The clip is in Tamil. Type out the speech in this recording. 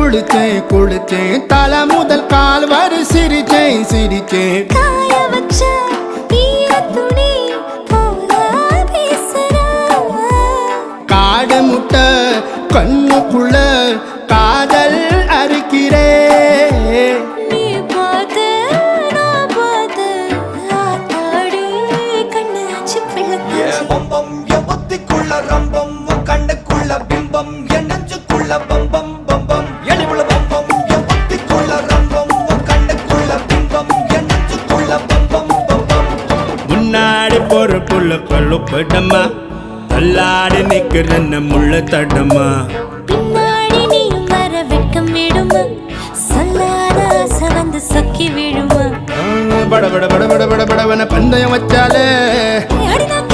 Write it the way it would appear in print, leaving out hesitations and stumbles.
குளிச்சேன் குளிச்சேன் தலை முதல் கால் வரை சிரிச்சேன் சிரிச்சேன் காய வச்ச ஈரத்துணி போல பேசுறா காடு முட்டை கண்ணுக்குள்ள காதல் அறுக்கிறே நீ பார்த்து நான் பார்த்து ஆத்தாடி கண்ணாச்சு பிள்ளத்தாச்சு பம்பம் என் புத்திக்குள்ள ரம்பம் உன் கண்ணுக்குள்ள பிம்பம் என் நெஞ்சுக்குள்ள பம்பம் பம்பம் எளிவுள்ள பம்பம் என் புத்திக்குள்ள ரம்பம் உன் கண்ணுக்குள்ள பிம்பம் என் நெஞ்சுக்குள்ள பம்பம் பம்பம் முன்னாடி போற புள்ள கழுப்படமா தள்ளாடி நிக்கிறன்ன முள்ள தடமா பின்னாடி நீயும் வர வெட்கம் விடுமா சொல்லாத ஆசை வந்து சொக்கி விழுமா பட பட பட பட பட படவன பந்தயம் வச்சாலே அடி நான்